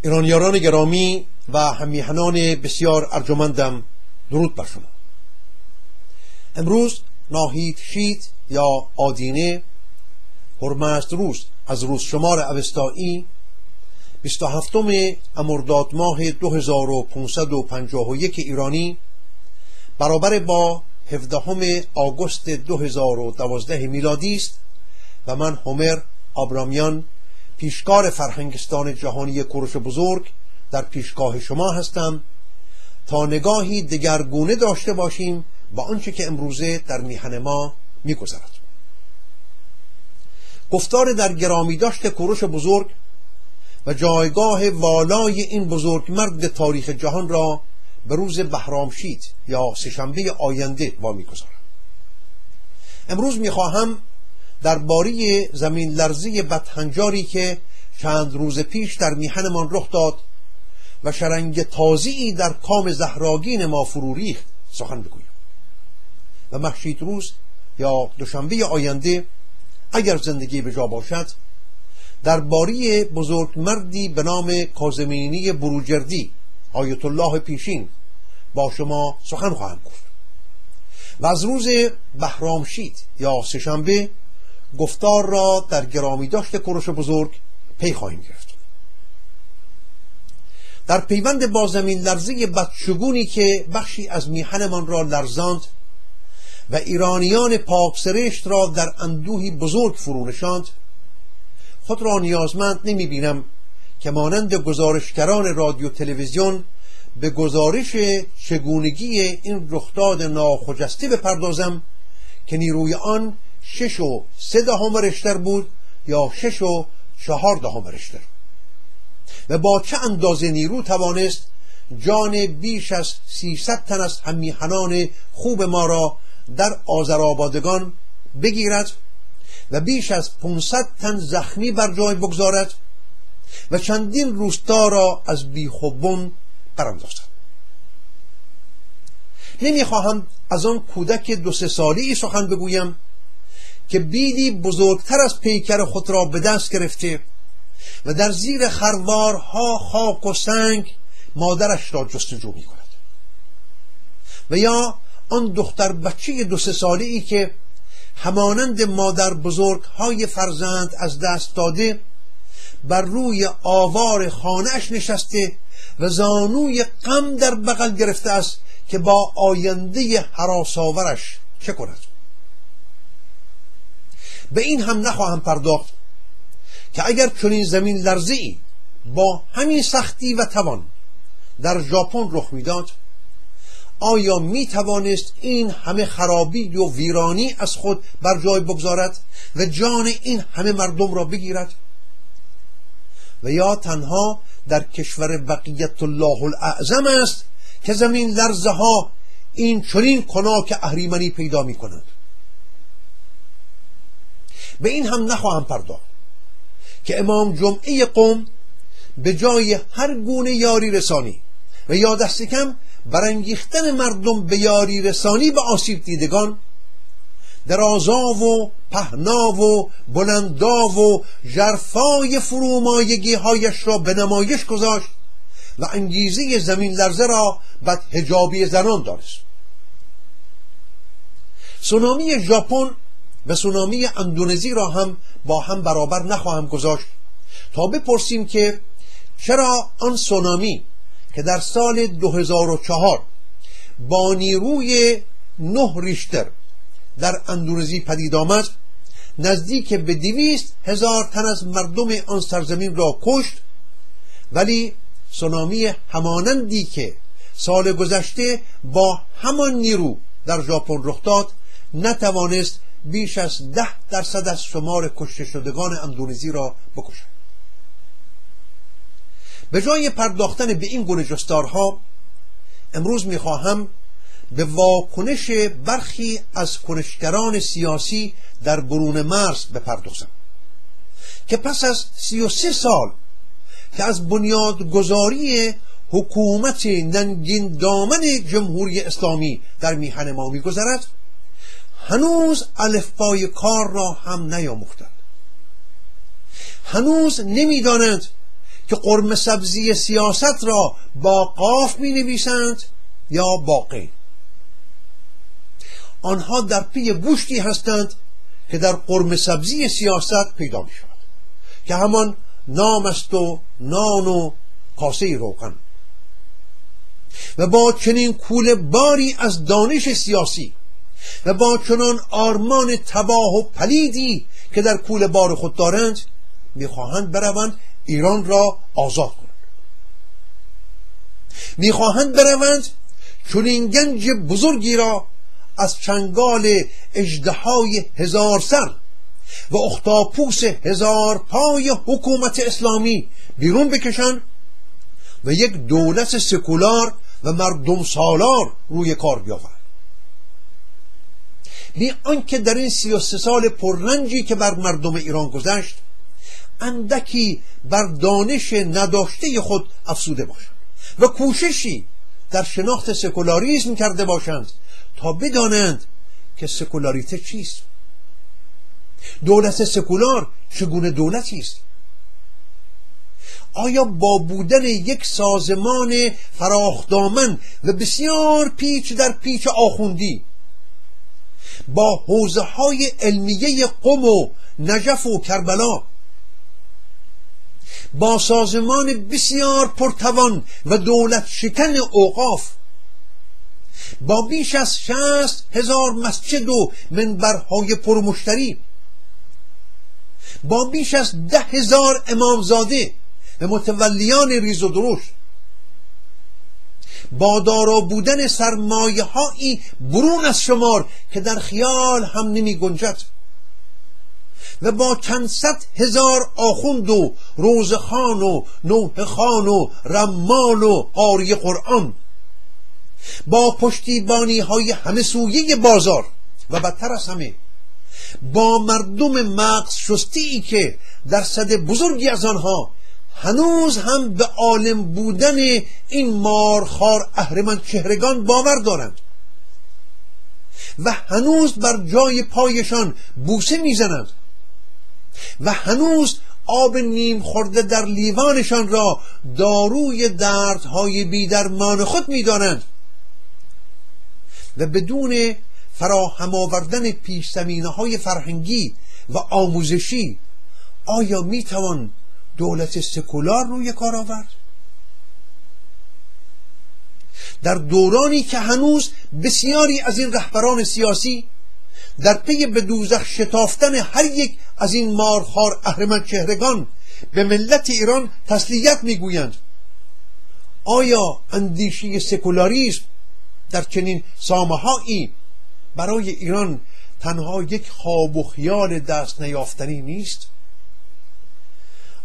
ایرانیان گرامی و همیهنان بسیار ارجمندم، درود بر شما. امروز ناهید شید یا آدینه، هرمزد روز از روز شمار اوستایی 27 مرداد ماه 2551 ایرانی برابر با 17 آگوست 2012 میلادی است و من هومر آبرامیان، پیشکار فرهنگستان جهانی کوروش بزرگ، در پیشگاه شما هستم تا نگاهی دگرگونه داشته باشیم با آنچه که امروزه در میهن ما میگذرد. گفتار در گرامی داشته کوروش بزرگ و جایگاه والای این بزرگ مرد تاریخ جهان را به روز بهرامشید یا سه‌شنبه آینده وامی گذارم. امروز میخواهم درباره زمین لرزی بدهنجاری که چند روز پیش در میهنمان رخ داد و شرنگ تازه‌ای در کام زهراگین ما فرو ریخت سخن بگویم و مهشید روز یا دوشنبه آینده اگر زندگی به جا باشد درباره بزرگ مردی به نام کاظمینی بروجردی آیت الله پیشین با شما سخن خواهم گفت و از روز بهرامشید یا سه‌شنبه گفتار را در گرامی داشته کوروش بزرگ پی خواهیم گرفت. در پیوند با زمین لرزی بدشگونی که بخشی از میهنمان را لرزاند و ایرانیان پاک سرشت را در اندوهی بزرگ فرو نشاند، خود را نیازمند نمی بینم که مانند گزارشگران رادیو تلویزیون به گزارش چگونگی این رخداد ناخجسته بپردازم که نیروی آن 6.3 ریشتر بود یا 6.4 ریشتر و با چه اندازه نیرو توانست جان بیش از 300 تن از همیهنان خوب ما را در آذرآبادگان بگیرد و بیش از 500 تن زخمی بر جای بگذارد و چندین روستا را از بیخوبون براندازد. نمیخواهم از آن کودک 2-3 ساله‌ای سخن بگویم که بیدی بزرگتر از پیکر خود را به دست گرفته و در زیر خروارها خاک و سنگ مادرش را جستجو می کند، و یا آن دختر بچه 2-3 ساله‌ای که همانند مادر بزرگهای فرزند از دست داده بر روی آوار خانه‌اش نشسته و زانوی غم در بغل گرفته است که با آینده هراس‌آورش چه کند. به این هم نخواهم پرداخت که اگر چنین زمین لرزه‌ای با همین سختی و توان در ژاپن رخ میداد، آیا می توانست این همه خرابی و ویرانی از خود بر جای بگذارد و جان این همه مردم را بگیرد؟ و یا تنها در کشور بقیت الله الاعظم است که زمین لرزه ها این چنین کناک اهریمنی پیدا می کنند؟ به این هم نخواهم پرداخت که امام جمعه قم به جای هر گونه یاری رسانی و یا دست کم برانگیختن مردم به یاری رسانی به آسیب دیدگان، درازا و پهنا و بلندا و ژرفای فرومایگی هایش را به نمایش گذاشت و انگیزه زمین لرزه را بدحجابی زنان دانست. سونامی ژاپن و سونامی اندونزی را هم با هم برابر نخواهم گذاشت تا بپرسیم که چرا آن سونامی که در سال 2004 با نیروی 9 ریشتر در اندونزی پدید آمد نزدیک به 200,000 تن از مردم آن سرزمین را کشت، ولی سونامی همانندی که سال گذشته با همان نیرو در ژاپن رخ داد نتوانست بیش از 10% از شمار کشته شدگان اندونزی را بکشد. به جای پرداختن به این گونه جستارها امروز میخواهم به واکنش برخی از کنشگران سیاسی در برون مرز بپردازم که پس از 33 سال که از بنیادگذاری حکومت ننگین دامن جمهوری اسلامی در میهن ما میگذرد هنوز الفبای کار را هم نیاموختند. هنوز نمیدانند که قرمه سبزی سیاست را با قاف می نویسند یا با قین. آنها در پی گوشتی هستند که در قرمه سبزی سیاست پیدا می شود که همان نام است و نان و کاسه روغن. و با چنین کوله باری از دانش سیاسی و با چنان آرمان تباه و پلیدی که در کوله بار خود دارند، میخواهند بروند ایران را آزاد کنند. میخواهند بروند چنین گنج بزرگی را از چنگال اژدهای 1000 سر و اختاپوس 1000 پای حکومت اسلامی بیرون بکشند و یک دولت سکولار و مردم سالار روی کار بیاورند. بی آنکه در این 33 سال پررنجی که بر مردم ایران گذشت اندکی بر دانش نداشته خود افسوده باشند و کوششی در شناخت سکولاریسم کرده باشند تا بدانند که سکولاریته چیست، دولت سکولار چگونه دولتی است. آیا با بودن یک سازمان فراخدامن و بسیار پیچ در پیچ آخوندی با حوزه های علمیه قم و نجف و کربلا، با سازمان بسیار پرتوان و دولت شکن اوقاف، با بیش از 60,000 مسجد و منبرهای پرمشتری، با بیش از 10,000 امامزاده و متولیان ریز و درشت، با دارا بودن سرمایه هایی برون از شمار که در خیال هم نمی گنجد و با چند صد هزار آخوند و روزخان و نوحه خان و رمال و قاری قرآن، با پشتیبانی های همه سویه بازار و بدتر از همه با مردم مغز شستی که درصد بزرگی از آنها هنوز هم به عالم بودن این مارخار اهرمن چهرگان باور دارند و هنوز بر جای پایشان بوسه میزنند و هنوز آب نیم خورده در لیوانشان را داروی دردهای بیدرمان خود میدانند و بدون فراهم آوردن پیش زمینه‌های فرهنگی و آموزشی آیا میتوان دولت سکولار روی کار آورد؟ در دورانی که هنوز بسیاری از این رهبران سیاسی در پی به دوزخ شتافتن هر یک از این مارخوار اهرمن چهرگان به ملت ایران تسلیت میگویند، آیا اندیشه سکولاریسم در چنین سامه‌هایی برای ایران تنها یک خواب و خیال دست نیافتنی نیست؟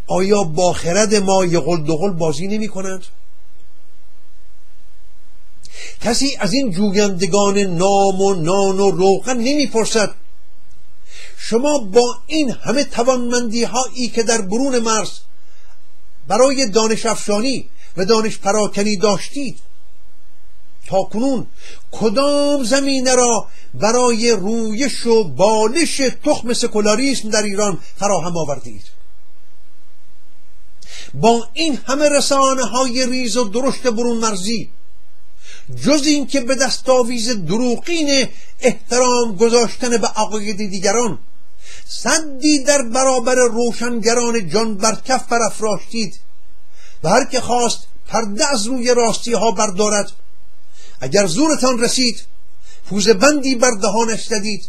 آیا با خرد ما یغل دغل بازی نمی کنند؟ کسی از این جویندگان نام و نان و روغن نمی پرسد شما با این همه توانمندی هایی که در برون مرز برای دانش افشانی و دانش پراکنی داشتید تا کنون کدام زمینه را برای رویش و بالش تخم سکولاریسم در ایران فراهم آوردید؟ با این همه رسانه های ریز و درشت برون مرزی جز این که به دستاویز دروغین احترام گذاشتن به عقاید دیگران سدی در برابر روشنگران جان بر کف برافراشتید و هر که خواست پرده از روی راستی ها بردارد، اگر زورتان رسید پوزه بندی بر دهانش زدید،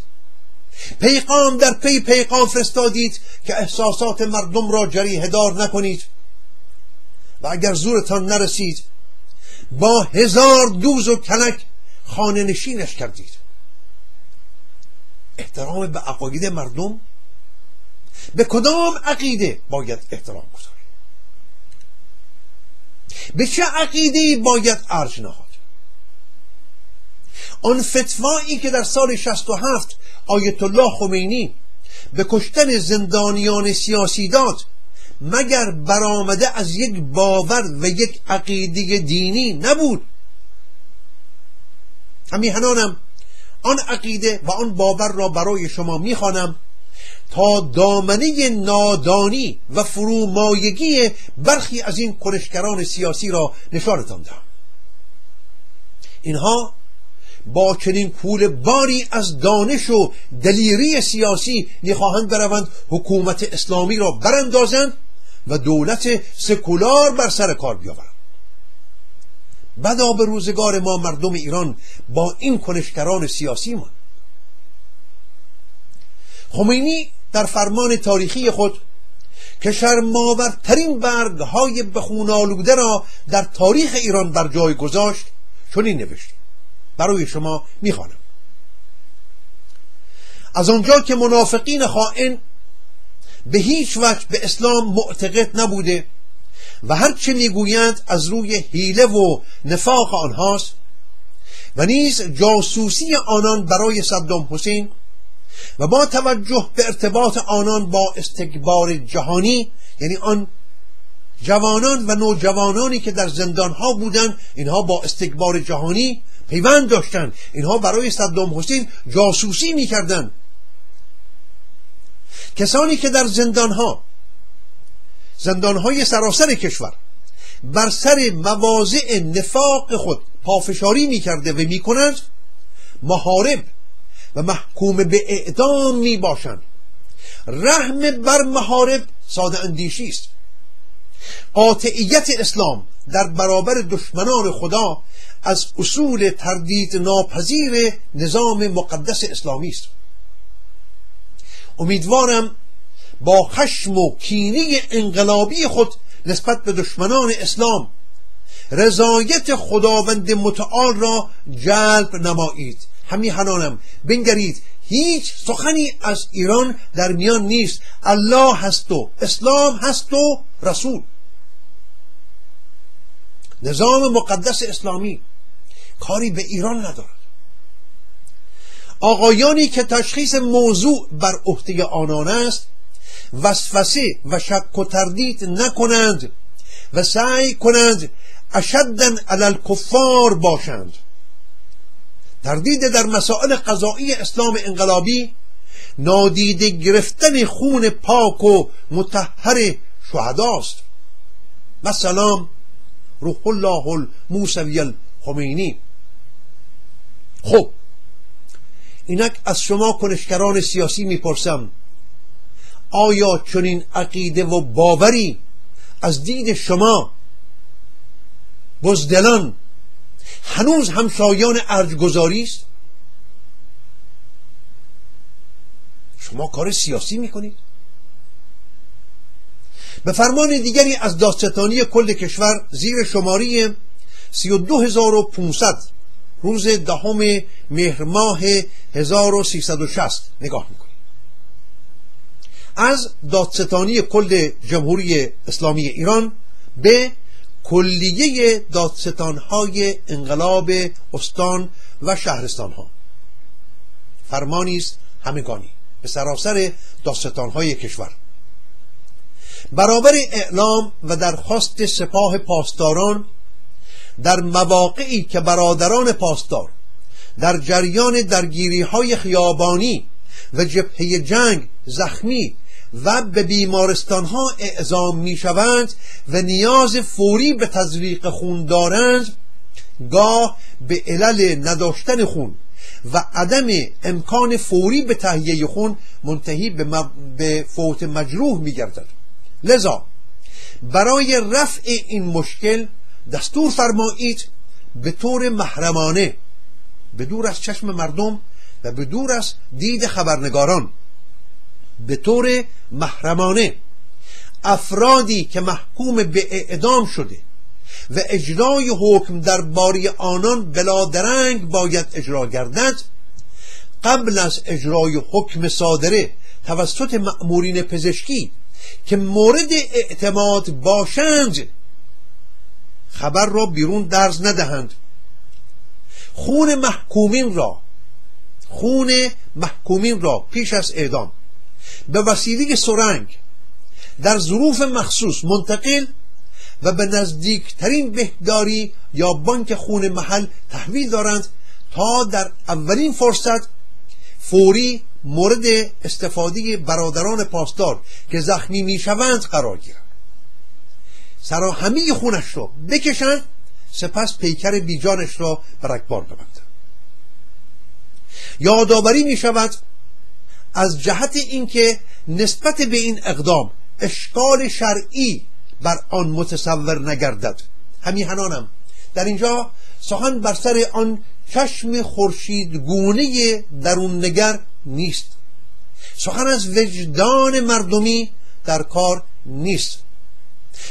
پیغام در پی پیغام فرستادید که احساسات مردم را جریحه دار نکنید و اگر زورتان نرسید با 1000 دوز و کلک خانه نشینش کردید. احترام به عقاید مردم؟ به کدام عقیده باید احترام گذارید؟ به چه عقیده‌ای باید ارج نهاد؟ آن فتوایی که در سال 67 آیت الله خمینی به کشتن زندانیان سیاسی داد مگر برآمده از یک باور و یک عقیده دینی نبود؟ همیهنانم آن عقیده و آن باور را برای شما میخوانم تا دامنه نادانی و فرومایگی برخی از این کنشگران سیاسی را نشانتان دهم. اینها با چنین کوله باری از دانش و دلیری سیاسی می‌خواهند بروند حکومت اسلامی را براندازند و دولت سکولار بر سر کار بیاورند. بدا به روزگار ما مردم ایران با این کنشگران سیاسی ما. خمینی در فرمان تاریخی خود که شرم‌آورترین برگ‌های به خون آلوده را در تاریخ ایران بر جای گذاشت چنین نوشت، برای شما میخوانم: از آنجا که منافقین خائن به هیچ وجه به اسلام معتقد نبوده و هرچه میگویند از روی حیله و نفاق آنهاست و نیز جاسوسی آنان برای صدام حسین و با توجه به ارتباط آنان با استکبار جهانی، یعنی آن جوانان و نوجوانانی که در زندانها بودند، اینها با استکبار جهانی پیوند داشتند، اینها برای صدام حسین جاسوسی میکردند. کسانی که در زندانهای سراسر کشور بر سر مواضع نفاق خود پافشاری میکرده و میکنند، محارب و محکوم به اعدام می باشند. رحم بر محارب ساده اندیشی است. قاطعیت اسلام در برابر دشمنان خدا از اصول تردید ناپذیر نظام مقدس اسلامی است. امیدوارم با خشم و کینه انقلابی خود نسبت به دشمنان اسلام رضایت خداوند متعال را جلب نمایید. همیهنانم بنگرید، هیچ سخنی از ایران در میان نیست. الله هست و اسلام هست و رسول. نظام مقدس اسلامی کاری به ایران ندارد. آقایانی که تشخیص موضوع بر عهده آنان است وسوسه و شک و تردید نکنند و سعی کنند اشداً علی الکفار باشند. تردید در مسائل قضایی اسلام انقلابی نادیده گرفتن خون پاک و مطهر شهداست. و سلام روح الله الموسوی الخمینی. خب اینک از شما کنشگران سیاسی میپرسم، آیا چنین عقیده و باوری از دید شما بزدلان هنوز هم شایان ارجگذاری است؟ شما کار سیاسی میکنید. به فرمان دیگری از دادستانی کل کشور زیر شماره 32500 روز 10 مهر ماه 1360 نگاه میکنید. از دادستانی کل جمهوری اسلامی ایران به کلیه دادستانهای انقلاب استان و شهرستانها. فرمانی است همگانی به سراسر دادستانهای کشور. برابر اعلام و درخواست سپاه پاسداران در مواقعی که برادران پاسدار در جریان درگیری‌های خیابانی و جبهه جنگ زخمی و به بیمارستانها اعزام می‌شوند و نیاز فوری به تزریق خون دارند، گاه به علل نداشتن خون و عدم امکان فوری به تهیه خون منتهی به فوت مجروح می‌گردد. لذا برای رفع این مشکل دستور فرمایید به طور محرمانه، به دور از چشم مردم و به دور از دید خبرنگاران، به طور محرمانه افرادی که محکوم به اعدام شده و اجرای حکم درباره آنان بلا درنگ باید اجرا گردد، قبل از اجرای حکم صادره توسط مأمورین پزشکی که مورد اعتماد باشند خبر را بیرون درز ندهند. خون محکومین را پیش از اعدام به وسیله سرنگ در ظروف مخصوص منتقل و به نزدیکترین بهداری یا بانک خون محل تحویل دارند تا در اولین فرصت فوری مورد استفاده برادران پاسدار که زخمی میشوند قرار گیرند، سرا همه خونش را بکشند، سپس پیکر بیجانش را به رگبار ببندند. یادآوری می شود از جهت اینکه نسبت به این اقدام اشکال شرعی بر آن متصور نگردد. همیهنانم در اینجا سخن بر سر آن چشم خورشیدگونه درون نگر نیست، سخن از وجدان مردمی در کار نیست،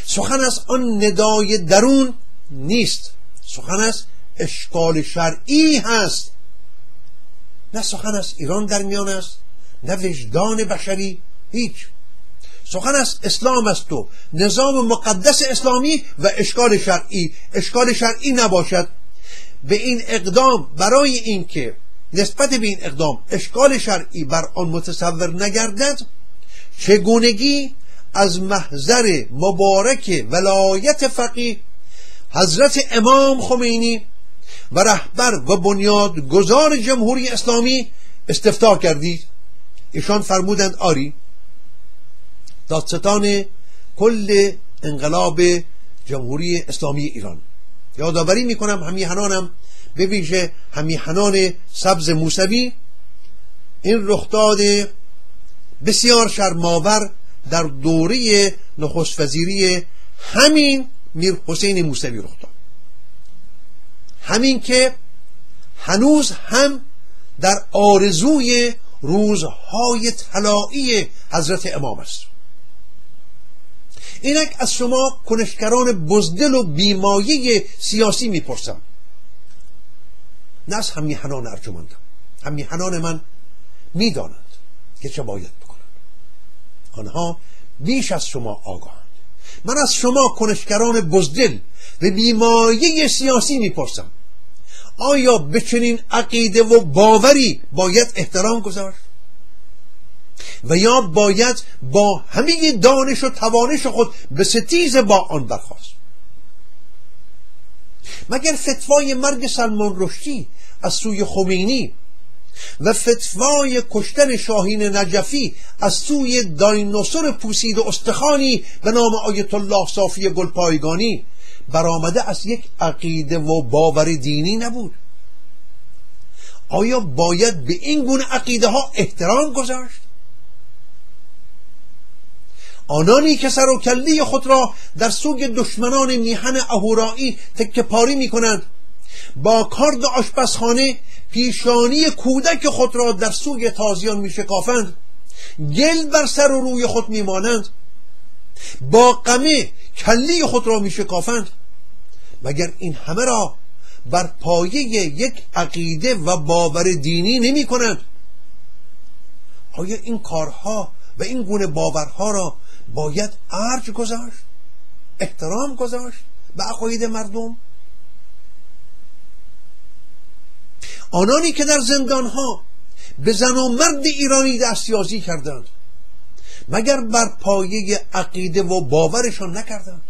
سخن از آن ندای درون نیست، سخن از اشکال شرعی هست. نه سخن از ایران در میان است، نه وجدان بشری، هیچ. سخن از اسلام است و نظام مقدس اسلامی و اشکال شرعی. اشکال شرعی نباشد به این اقدام، برای اینکه نسبت به این اقدام اشکال شرعی بر آن متصور نگردد، چگونگی از محضر مبارک ولایت فقیه حضرت امام خمینی و رهبر و بنیادگذار جمهوری اسلامی استفتاء کردید؟ ایشان فرمودند آری، دادستان کل انقلاب جمهوری اسلامی ایران. یادآوری میکنم همیهنانم، به ویژه همیهنان سبز موسوی، این رخداد بسیار شرم‌آور در دوره نخست وزیری همین میر حسین موسوی رخ داد، همین که هنوز هم در آرزوی روزهای طلایی حضرت امام است. اینک از شما کنشگران بزدل و بیمایه سیاسی میپرسم، نه از همیهنان ارجمندم. همیهنان من میدانند که چه باید بکنند، آنها بیش از شما آگاهند. من از شما کنشگران بزدل و بیمایه سیاسی میپرسم، آیا به چنین عقیده و باوری باید احترام گذاشت و یا باید با همه دانش و توانش خود به ستیز با آن برخاست؟ مگر فتوای مرگ سلمان رشدی از سوی خمینی و فتوای کشتن شاهین نجفی از سوی دایناسور پوسید و استخوانی به نام آیت الله صافی گلپایگانی برآمده از یک عقیده و باور دینی نبود؟ آیا باید به این گونه عقیده ها احترام گذاشت؟ آنانی که سر و کله خود را در سوی دشمنان میهن اهورایی تکه پاری می کنند، با کارد آشپزخانه پیشانی کودک خود را در سوی تازیان می شکافند، گل بر سر و روی خود می مانند، با قمه کله خود را می شکافند، مگر این همه را بر پایه یک عقیده و باور دینی نمی کنند؟ آیا این کارها و این گونه باورها را باید ارج گذاشت، احترام گذاشت به عقاید مردم؟ آنانی که در زندانها به زن و مرد ایرانی دستیازی کردند، مگر بر پایه عقیده و باورشان نکردند؟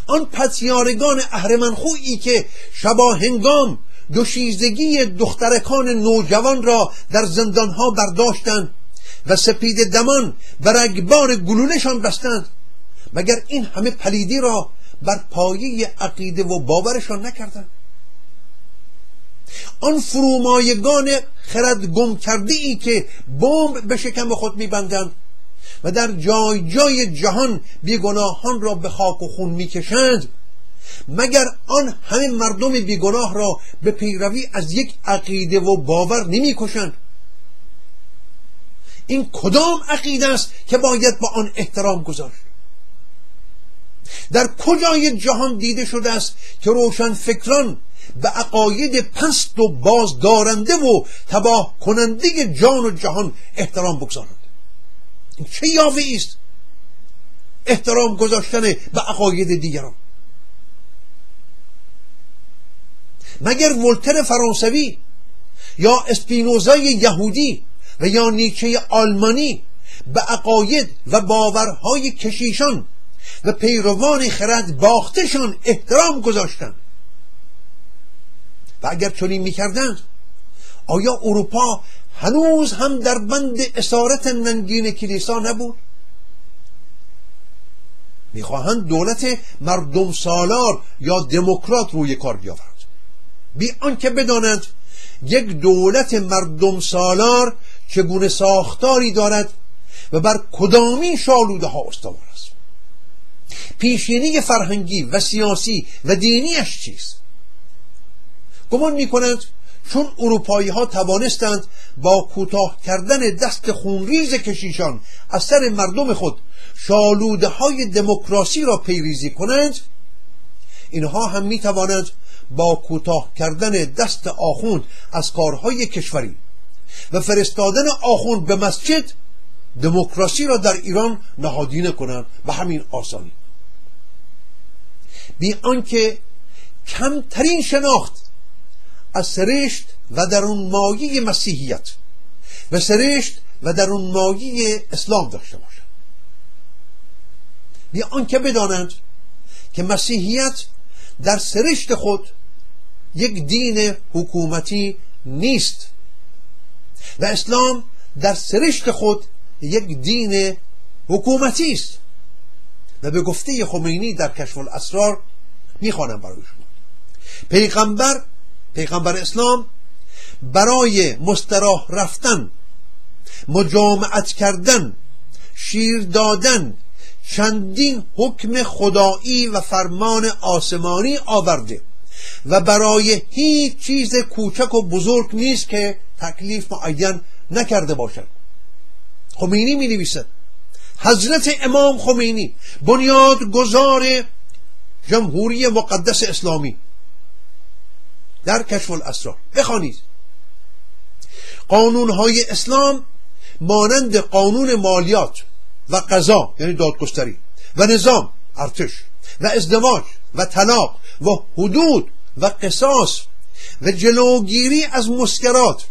آن پتیارگان اهرمنخویی که شباهنگام دوشیزگی دخترکان نوجوان را در زندانها برداشتند و سپید دمان و رگبار گلولشان بستند، مگر این همه پلیدی را بر پایه عقیده و باورشان نکردند؟ آن فرومایگان خرد گم کرده ای که بمب به شکم خود میبندند و در جای جای جهان بیگناهان را به خاک و خون میکشند، مگر آن همه مردم بیگناه را به پیروی از یک عقیده و باور نمیکشند؟ این کدام عقیده است که باید با آن احترام گذاشت؟ در کجای جهان دیده شده است که روشن فکران به عقاید پست و بازدارنده و تباه کننده جان و جهان احترام بگذارند؟ این چه یاوه‌ای است احترام گذاشتن به عقاید دیگران؟ مگر ولتر فرانسوی یا اسپینوزای یهودی و یا نیچه آلمانی به عقاید و باورهای کشیشان و پیروان خرد باختشان احترام گذاشتند؟ و اگر چنین میکردند، آیا اروپا هنوز هم در بند اسارت ننگین کلیسا نبود؟ میخواهند دولت مردم سالار یا دموکرات روی کار بیاورند، بی آنکه بدانند یک دولت مردم سالار چگونه ساختاری دارد و بر کدامین شالوده ها استوار است، پیشینه فرهنگی و سیاسی و دینیش چیست. گمان میکنند چون اروپایی ها توانستند با کوتاه کردن دست خونریز کشیشان از سر مردم خود شالوده های دموکراسی را پیریزی کنند، اینها هم می توانند با کوتاه کردن دست آخوند از کارهای کشوری و فرستادن آخوند به مسجد دموکراسی را در ایران نهادینه کنند به همین آسانی، بی آنکه کمترین شناخت از سرشت و درون مایه مسیحیت و سرشت و درون مایه اسلام داشته باشند، بی آنکه بدانند که مسیحیت در سرشت خود یک دین حکومتی نیست و اسلام در سرشت خود یک دین حکومتی است. و به گفته خمینی در کشف الاسرار میخوانم برای شما، پیغمبر اسلام برای مستراح رفتن، مجامعت کردن، شیر دادن چندین حکم خدایی و فرمان آسمانی آورده و برای هیچ چیز کوچک و بزرگ نیست که تکلیف معین نکرده باشد. خمینی می نویسد، حضرت امام خمینی بنیادگذار جمهوری مقدس اسلامی، در کشف الاسرار بخوانید، قانونهای اسلام مانند قانون مالیات و قضا یعنی دادگستری و نظام ارتش و ازدواج و طلاق و حدود و قصاص و جلوگیری از مسکرات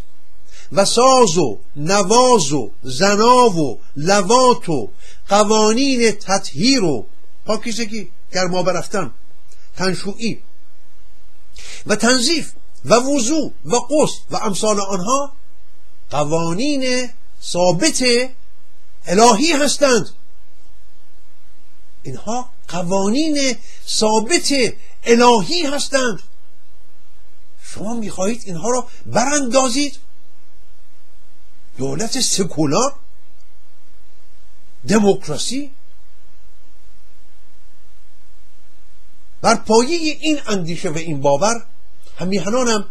و ساز و نواز و زنا و لواط و قوانین تطهیر و پاکیزگی، گرما برفتن، تنشویی و تنظیف و وضو و غسل و امثال آنها قوانین ثابت الهی هستند. اینها قوانین ثابت الهی هستند. شما میخواهید اینها را براندازید؟ دولت سکولار، دموکراسی. بر پایه این اندیشه و این باور همیهنانم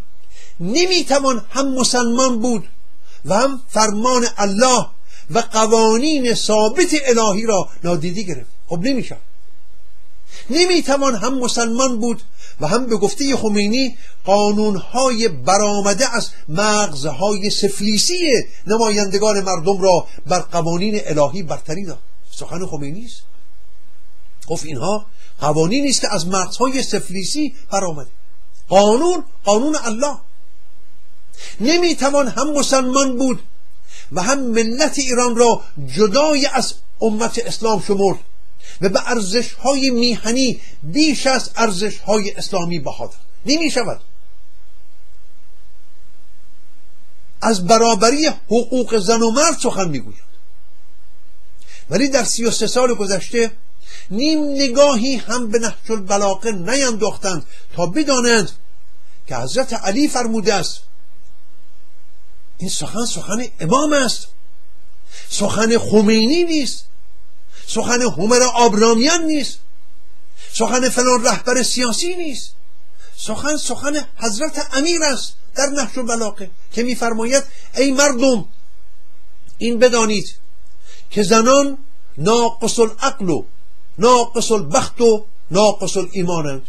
نمیتوان هم مسلمان بود و هم فرمان الله و قوانین ثابت الهی را نادیده گرفت. خب نمیشه. نمیتوان هم مسلمان بود و هم به گفته خمینی قانونهای برآمده از مغزهای سفلیسی نمایندگان مردم را بر قوانین الهی برتری داد. سخن خمینی است. گفت اینها قوانینی است که از مغزهای سفلیسی برآمده. قانون الله. نمیتوان هم مسلمان بود و هم ملت ایران را جدای از امت اسلام شمرد و به ارزش‌های میهنی بیش از ارزش‌های اسلامی بها داد. نمی شود. از برابری حقوق زن و مرد سخن میگوید، ولی در 33 سال گذشته نیم نگاهی هم به نهج البلاغه نینداختند تا بدانند که حضرت علی فرموده است این سخن امام است، سخن خمینی نیست، سخن هومر آبرامیان نیست، سخن فلان رهبر سیاسی نیست، سخن حضرت امیر است در نهج البلاغه که میفرماید ای مردم این بدانید که زنان ناقص العقل و ناقص البخت و ناقص الایمانند.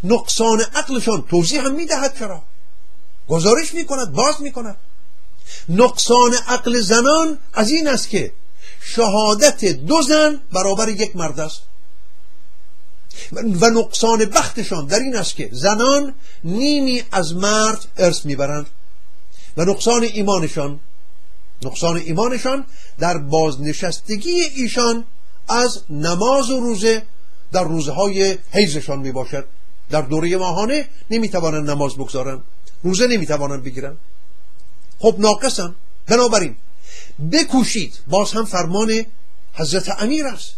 نقصان عقلشان توضیح هم میدهد، چرا گزارش میکند، باز میکند. نقصان عقل زنان از این است که شهادت 2 زن برابر 1 مرد است و نقصان بختشان در این است که زنان نیمی از مرد ارث میبرند و نقصان ایمانشان در بازنشستگی ایشان از نماز و روزه در روزهای حیضشان می باشد. در دوره ماهانه نمی توانند نماز بگذارند روزه نمیتوانند بگیرند. خب ناقصن. بنابراین بکوشید. باز هم فرمان حضرت امیر است،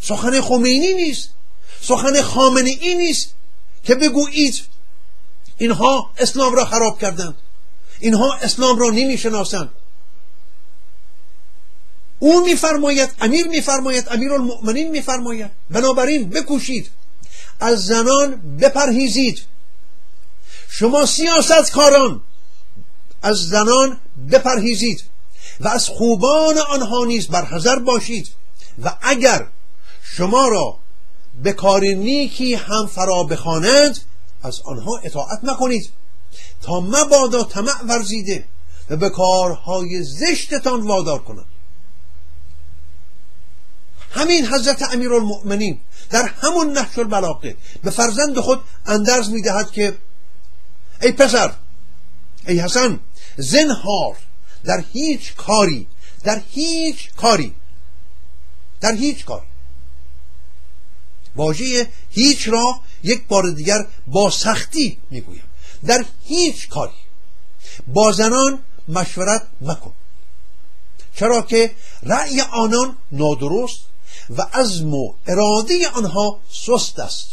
سخن خمینی نیست، سخن خامنه‌ای نیست که بگویید اینها اسلام را خراب کردند، اینها اسلام را نمیشناسند. او میفرماید، امیر میفرماید، امیرالمؤمنین میفرماید بنابراین بکوشید از زنان بپرهیزید. شما سیاستکاران از زنان بپرهیزید و از خوبان آنها نیز برحذر باشید و اگر شما را به کار نیکی هم فرا بخوانند از آنها اطاعت مکنید تا مبادا طمع ورزیده و به کارهای زشتتان وادار کنند. همین حضرت امیرالمؤمنین در همون نهج البلاغه به فرزند خود اندرز میدهد که ای پسر، ای حسن، زنهار در هیچ کاری واژه هیچ را یک بار دیگر با سختی میگویم، در هیچ کاری با زنان مشورت مکن، چرا که رأی آنان نادرست و عزم و اراده آنها سست است.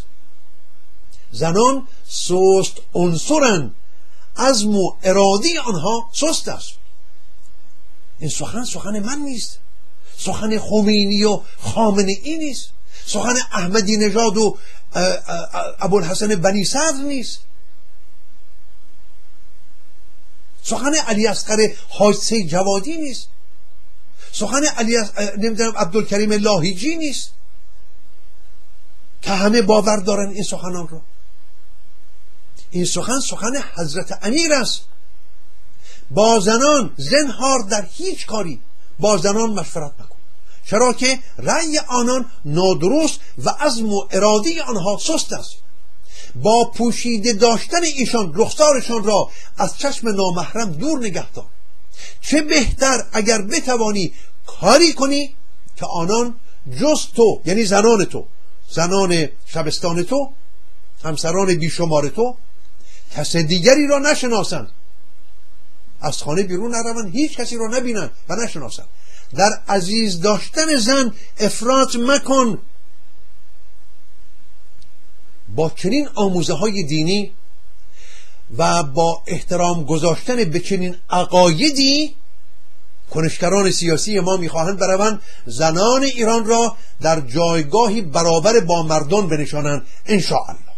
زنان سست عنصرند، عزم و اراده آنها سست است. این سخن من نیست، سخن خمینی و خامنه‌ای نیست، سخن احمدی نژاد و ابوالحسن بنی صدر نیست، سخن علی اصغر حاجی جوادی نیست، سخن عبدالکریم لاهیجی نیست که همه باور دارن این سخنان رو. این سخن حضرت امیر است. با زنان زنهار در هیچ کاری با زنان مشورت نکن، چرا که رأی آنان نادرست و عزم و اراده آنها سست است. با پوشیده داشتن ایشان رخسارشان را از چشم نامحرم دور نگه دار. چه بهتر اگر بتوانی کاری کنی که آنان جز تو، یعنی زنان تو، زنان شبستان تو، همسران بیشمار تو، کس دیگری را نشناسند، از خانه بیرون نروند، هیچ کسی را نبینند و نشناسند. در عزیز داشتن زن افراط مکن. با چنین آموزه های دینی و با احترام گذاشتن به چنین عقایدی کنشگران سیاسی ما میخواهند بروند زنان ایران را در جایگاهی برابر با مردان بنشانند انشاءالله.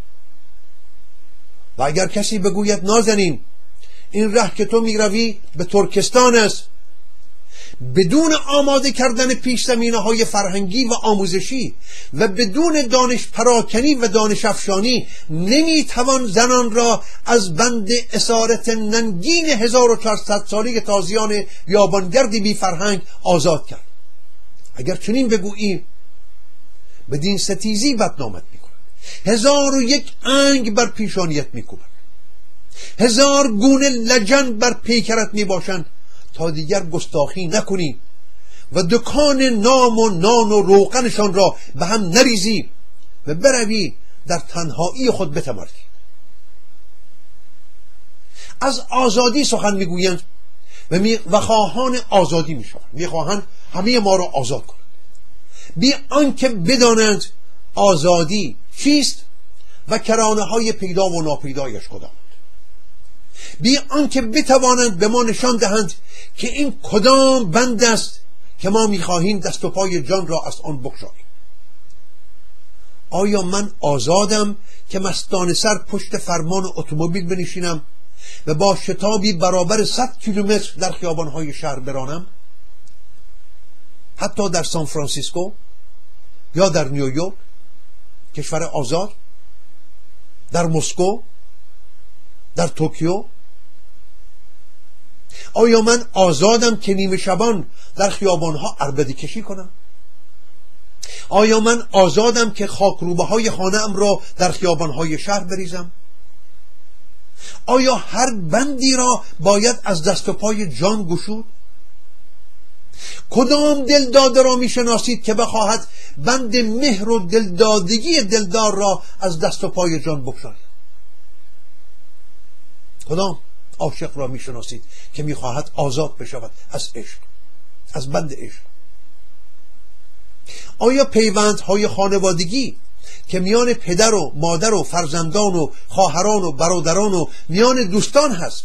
و اگر کسی بگوید نازنین این ره که تو میروی به ترکستان است، بدون آماده کردن پیش زمینه های فرهنگی و آموزشی و بدون دانش پراکنی و دانش افشانی نمیتوان زنان را از بند اسارت ننگین 1400 ساله تازیان بیابانگرد بی فرهنگ آزاد کرد. اگر چنین بگوییم بدین ستیزی بدنامت میکنند، 1001 انگ بر پیشانیت میکنند، 1000 گونه لجن بر پیکرت میباشند تا دیگر گستاخی نکنی و دکان نام و نان و روغنشان را به هم نریزی و بروی در تنهایی خود بتمرگی. از آزادی سخن میگویند و خواهان آزادی میشوند، میخواهند همه ما را آزاد کنند، بی آنکه بدانند آزادی چیست و کرانه های پیدا و ناپیدایش کدامند، بی آنکه بتوانند به ما نشان دهند که این کدام بند است که ما میخواهیم دست و پای جان را از آن بگشاییم. آیا من آزادم که مستانه سر پشت فرمان اتومبیل بنشینم و با شتابی برابر 100 کیلومتر در خیابانهای شهر برانم؟ حتی در سان فرانسیسکو یا در نیویورک، کشور آزاد، در مسکو، در توکیو. آیا من آزادم که نیمه شبان در خیابانها عربده کشی کنم؟ آیا من آزادم که خاکروبه های خانه‌ام را در خیابانهای شهر بریزم؟ آیا هر بندی را باید از دست و پای جان گشود؟ کدام دلداده را میشناسید که بخواهد بند مهر و دلدادگی دلدار را از دست و پای جان بگشاید؟ کدام عاشق را میشناسید که میخواهد آزاد بشود از عشق، از بند عشق؟ آیا پیوندهای خانوادگی که میان پدر و مادر و فرزندان و خواهران و برادران و میان دوستان هست،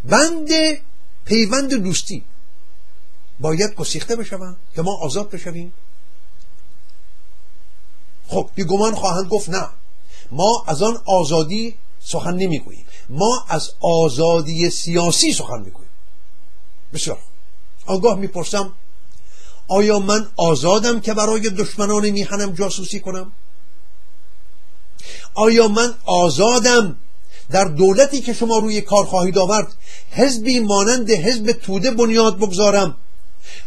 بند پیوند دوستی، باید گسیخته بشوند که ما آزاد بشویم؟ خب بیگمان خواهند گفت نه، ما از آن آزادی سخن نمیگوییم، ما از آزادی سیاسی سخن میگوییم. بسیار. آنگاه میپرسم آیا من آزادم که برای دشمنان میهنم جاسوسی کنم؟ آیا من آزادم در دولتی که شما روی کار خواهید آورد حزبی مانند حزب توده بنیاد بگذارم،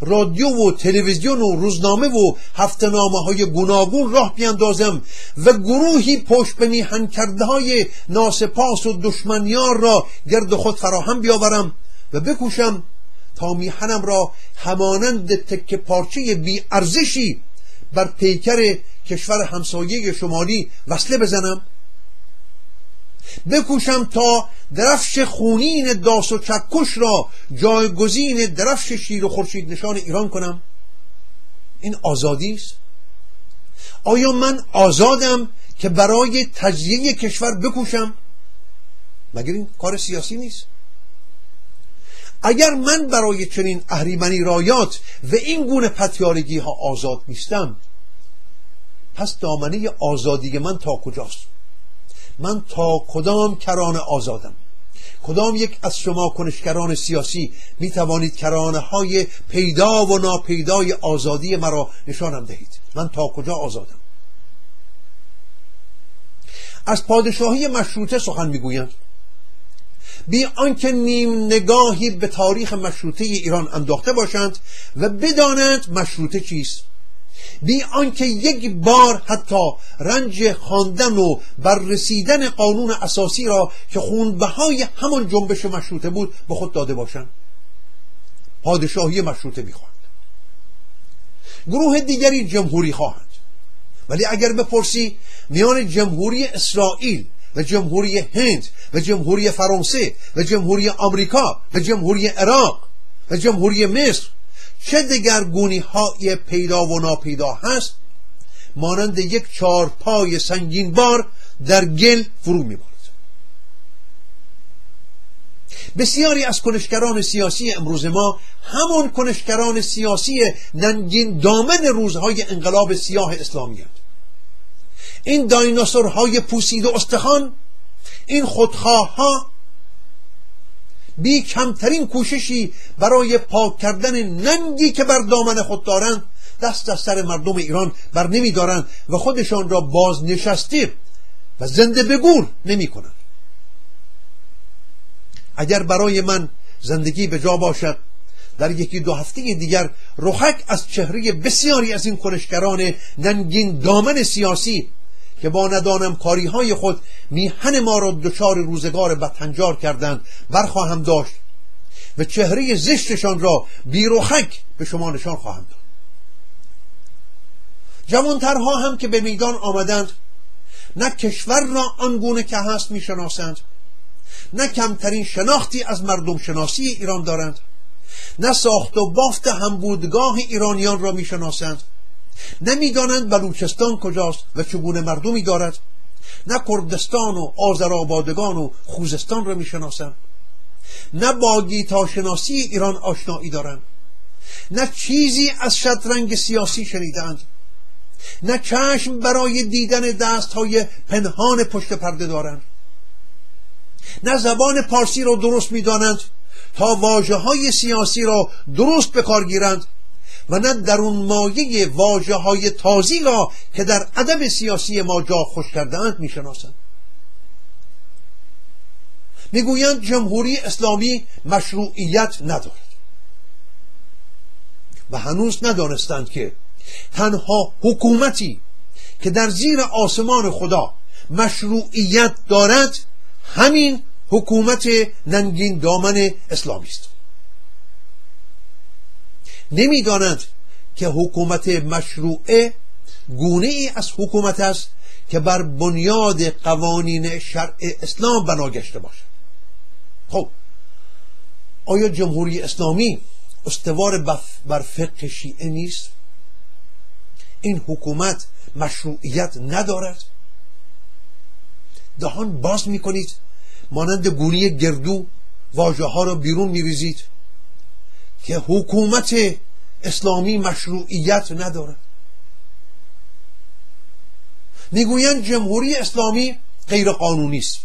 رادیو و تلویزیون و روزنامه و هفته‌نامه های گوناگون راه بیاندازم و گروهی پشت به میهن کرده های ناسپاس و دشمنیار را گرد خود فراهم بیاورم و بکوشم تا میهنم را همانند تکه پارچه بی ارزشی بر پیکر کشور همسایه شمالی وصله بزنم؟ بکوشم تا درفش خونین داس و چکش را جایگزین درفش شیر و خورشید نشان ایران کنم؟ این آزادی است؟ آیا من آزادم که برای تجزیه کشور بکوشم؟ مگر این کار سیاسی نیست؟ اگر من برای چنین اهریمنی رایات و این گونه پتیارگی ها آزاد نیستم، پس دامنه آزادی من تا کجاست؟ من تا کدام کرانه آزادم؟ کدام یک از شما کنشگران سیاسی می توانید کرانه های پیدا و ناپیدای آزادی مرا نشانم دهید؟ من تا کجا آزادم؟ از پادشاهی مشروطه سخن میگویند، بی آنکه نیم نگاهی به تاریخ مشروطه ایران انداخته باشند و بدانند مشروطه چیست، بی آنکه یک بار حتی رنج خواندن و بررسیدن قانون اساسی را که خونبهای همان جنبش مشروطه بود به خود داده باشند. پادشاهی مشروطه میخواهند. گروه دیگری جمهوری خواهند. ولی اگر بپرسی میان جمهوری اسرائیل و جمهوری هند و جمهوری فرانسه و جمهوری آمریکا و جمهوری عراق و جمهوری مصر چه دگرگونی های پیدا و ناپیدا هست، مانند یک چارپای سنگین بار در گل فرو می‌بارد. بسیاری از کنشگران سیاسی امروز ما همان کنشگران سیاسی ننگین دامن روزهای انقلاب سیاه اسلامی هستند. این دایناسورهای پوسیده استخوان، این خودخواه ها بی کمترین کوششی برای پاک کردن ننگی که بر دامن خود دارند دست از سر مردم ایران بر نمی دارند و خودشان را بازنشسته و زنده به گور نمی کنند. اگر برای من زندگی به جا باشد، در یکی دو هفته دیگر رخک از چهره بسیاری از این کنشگران ننگین دامن سیاسی که با ندانم کاری های خود میهن ما را دچار روزگار بدهنجار کردند برخواهم داشت و چهره زشتشان را بی رخک به شما نشان خواهم داد. جوانترها هم که به میدان آمدند نه کشور را آنگونه که هست میشناسند، نه کمترین شناختی از مردم شناسی ایران دارند، نه ساخت و بافت همبودگاه ایرانیان را میشناسند، نمیدانند بلوچستان کجاست و چگونه مردمی دارد، نه کردستان و آذربایجان و خوزستان را میشناسند، نه با گیتا شناسی ایران آشنایی دارند، نه چیزی از شطرنج سیاسی شنیدند، نه چشم برای دیدن دستهای پنهان پشت پرده دارند، نه زبان پارسی را درست میدانند تا واژه‌های سیاسی را درست به کار گیرند و نه درون مایه واژه‌های تازی را که در ادب سیاسی ما جا خوش کرده‌اند میشناسند. میگویند جمهوری اسلامی مشروعیت ندارد و هنوز ندانستند که تنها حکومتی که در زیر آسمان خدا مشروعیت دارد همین حکومت ننگین دامن اسلامی است. نمیدانند که حکومت مشروعه گونه ای از حکومت است که بر بنیاد قوانین شرع اسلام بنا گشته باشد. خب آیا جمهوری اسلامی استوار بر فقه شیعه نیست؟ این حکومت مشروعیت ندارد؟ دهان باز میکنید مانند گونی گردو واژه ها را بیرون میریزید که حکومت اسلامی مشروعیت ندارد. میگویند جمهوری اسلامی غیر قانونی است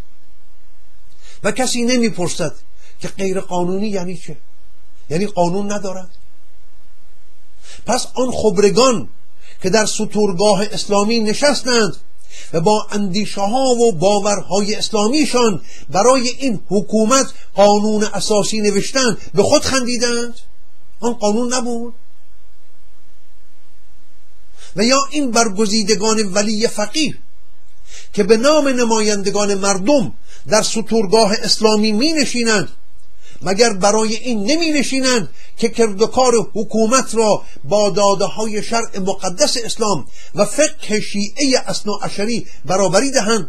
و کسی نمیپرسد که غیر قانونی یعنی چه؟ یعنی قانون ندارد؟ پس آن خبرگان که در ستورگاه اسلامی نشستند و با اندیشه ها و باورهای اسلامیشان برای این حکومت قانون اساسی نوشتند به خود خندیدند؟ آن قانون نبود؟ و یا این برگزیدگان ولی فقیه که به نام نمایندگان مردم در ستورگاه اسلامی می نشینند، مگر برای این نمی نشینند که کردوکار حکومت را با داده های شرع مقدس اسلام و فقه شیعه اثناعشری برابری دهند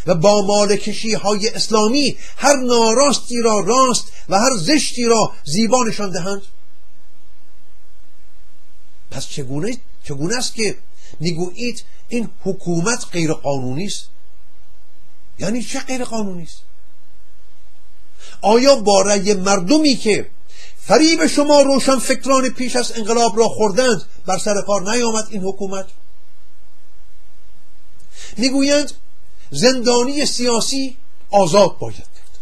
و با مالکشی های اسلامی هر ناراستی را راست و هر زشتی را زیبا نشان دهند؟ پس چگونه است که میگویید این حکومت غیر قانونی است؟ یعنی چه غیر قانونی است؟ آیا با رأی مردمی که فریب شما روشن فکران پیش از انقلاب را خوردند بر سر کار نیامد این حکومت؟ میگویند زندانی سیاسی آزاد باید کرد.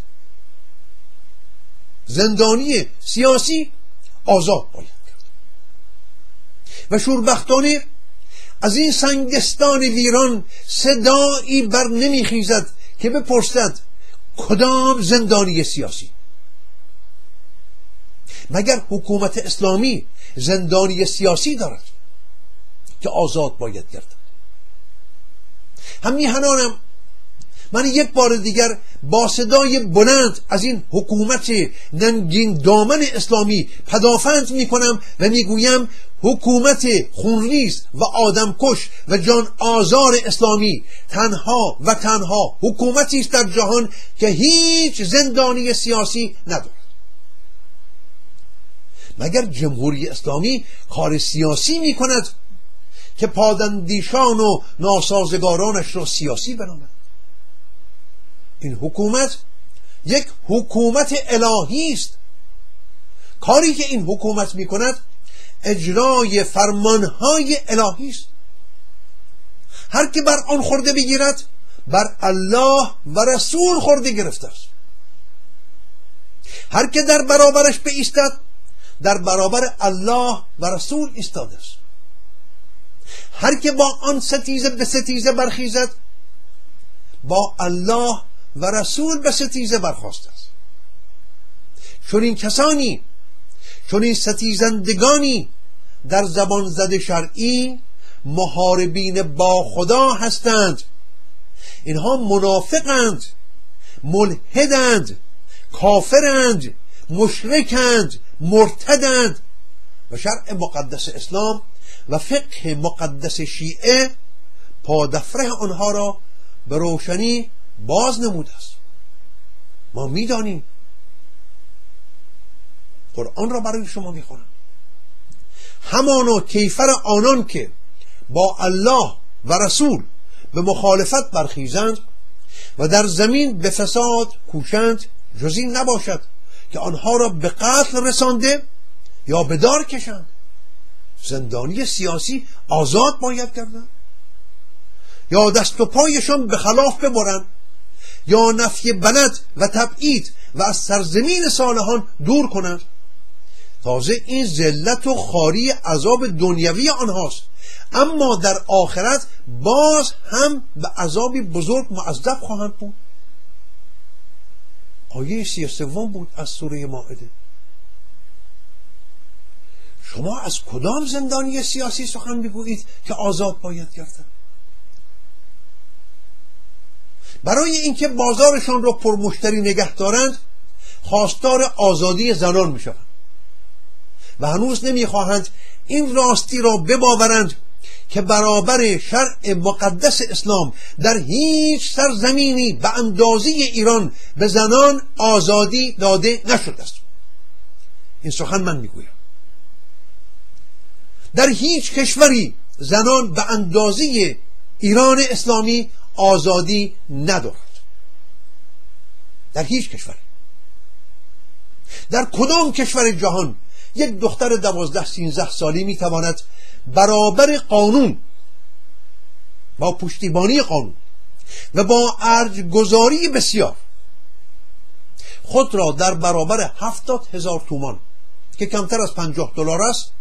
زندانی سیاسی آزاد باید کرد. و شوربختانه از این سنگستان ویران صدایی بر نمیخیزد که بپرسد کدام زندانی سیاسی؟ مگر حکومت اسلامی زندانی سیاسی دارد که آزاد باید گردد؟ هم میهنانم من یک بار دیگر با صدای بلند از این حکومت ننگین دامن اسلامی پدافند میکنم و میگویم حکومت خونریز و آدمکش و جان آزار اسلامی تنها و تنها حکومتی است در جهان که هیچ زندانی سیاسی ندارد. مگر جمهوری اسلامی کار سیاسی میکند که پادندیشان و ناسازگارانش را سیاسی بنامد؟ این حکومت یک حکومت الهی است. کاری که این حکومت میکند اجرای فرمانهای الهی است. هر که بر آن خورده بگیرد بر الله و رسول خورده گرفته است. هر که در برابرش بایستد در برابر الله و رسول ایستاده است. هر که با آن ستیزه به ستیزه برخیزد با الله و رسول به ستیزه برخاسته است. چون این کسانی، چون این ستیزندگانی در زبان زد شرعی محاربین با خدا هستند. اینها منافقند، ملحدند، کافرند، مشرکند، مرتدند و شرع مقدس اسلام و فقه مقدس شیعه پادفره آنها را به روشنی باز نموده است. ما میدانیم. قرآن را برای شما میخونم. همانا کیفر آنان که با الله و رسول به مخالفت برخیزند و در زمین به فساد کوشند جز این نباشد که آنها را به قتل رسانده یا به دار کشند. زندانی سیاسی آزاد باید کردند یا دست و پایشان به خلاف ببرند یا نفی بلد و تبعید و از سرزمین صالحان دور کنند. تازه این ذلت و خواری عذاب دنیوی آنهاست، اما در آخرت باز هم به عذابی بزرگ معذب خواهند بود. آیه 33 بود از سوره مائده. شما از کدام زندانی سیاسی سخن میگویید که آزاد باید گردد؟ برای اینکه بازارشان را پرمشتری نگه دارند خواستار آزادی زنان میشوند و هنوز نمیخواهند این راستی را بباورند که برابر شرع مقدس اسلام در هیچ سرزمینی به اندازه ایران به زنان آزادی داده نشده است. این سخن من میگویم. در هیچ کشوری زنان به اندازه ایران اسلامی آزادی ندارد. در هیچ کشوری. در کدام کشور جهان یک دختر 12-13 سالی میتواند برابر قانون، با پشتیبانی قانون و با ارجگذاری بسیار، خود را در برابر 70,000 تومان که کمتر از $50 است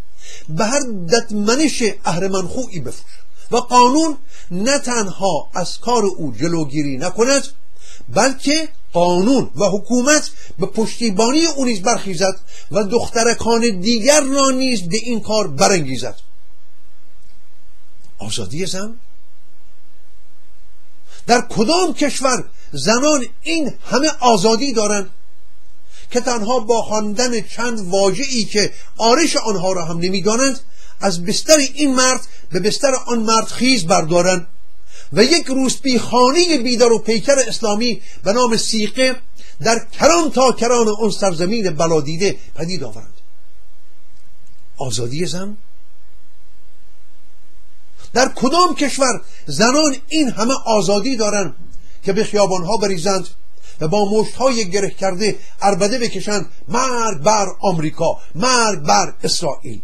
به هر ددمنش اهرمنخویی بفروشد و قانون نه تنها از کار او جلوگیری نکند، بلکه قانون و حکومت به پشتیبانی او نیز برخیزد و دخترکان دیگر را نیز به این کار برانگیزد. آزادی زن؟ در کدام کشور زنان این همه آزادی دارند که تنها با خواندن چند واژه‌ای که آرش آنها را هم نمی‌دانند از بستر این مرد به بستر آن مرد خیز بردارند و یک روسپیخانه بیدار و پیکر اسلامی به نام سیقه در کران تا کران آن سرزمین بلادیده پدید آورند؟ آزادی زن؟ در کدام کشور زنان این همه آزادی دارند که به خیابانها بریزند و با مشت‌های گره کرده عربده بکشند مرگ بر آمریکا، مرگ بر اسرائیل؟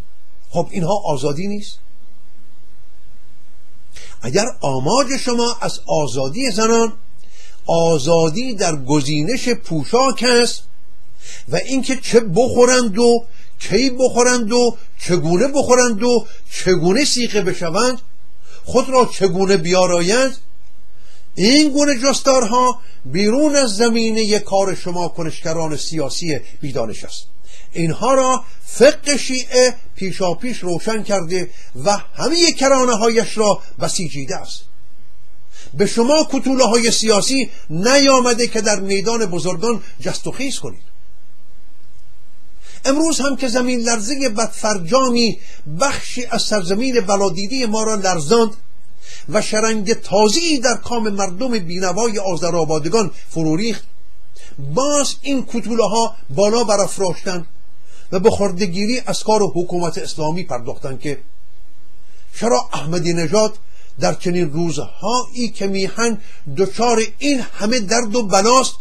خب اینها آزادی نیست؟ اگر آماج شما از آزادی زنان آزادی در گزینش پوشاک است و اینکه چه بخورند و کی بخورند و چگونه بخورند و چگونه سیقه بشوند، خود را چگونه بیارایند، این گونه جستارها بیرون از زمینه کار شما کنشگران سیاسی بیدانش است. اینها را فقه شیعه پیشاپیش روشن کرده و همه کرانه هایش را بسیجیده است. به شما کتوله های سیاسی نیامده که در میدان بزرگان جست و خیز کنید. امروز هم که زمین لرزه بدفرجامی بخشی از سرزمین بلادیده ما را لرزاند و شرنگ تازی در کام مردم بینوای آذرآبادگان فرو ریخت، باز این کتوله ها بالا برافراشتند و به خردگیری از کار حکومت اسلامی پرداختند که چرا احمدی نژاد در چنین روزهایی که میهن دچار این همه درد و بلاست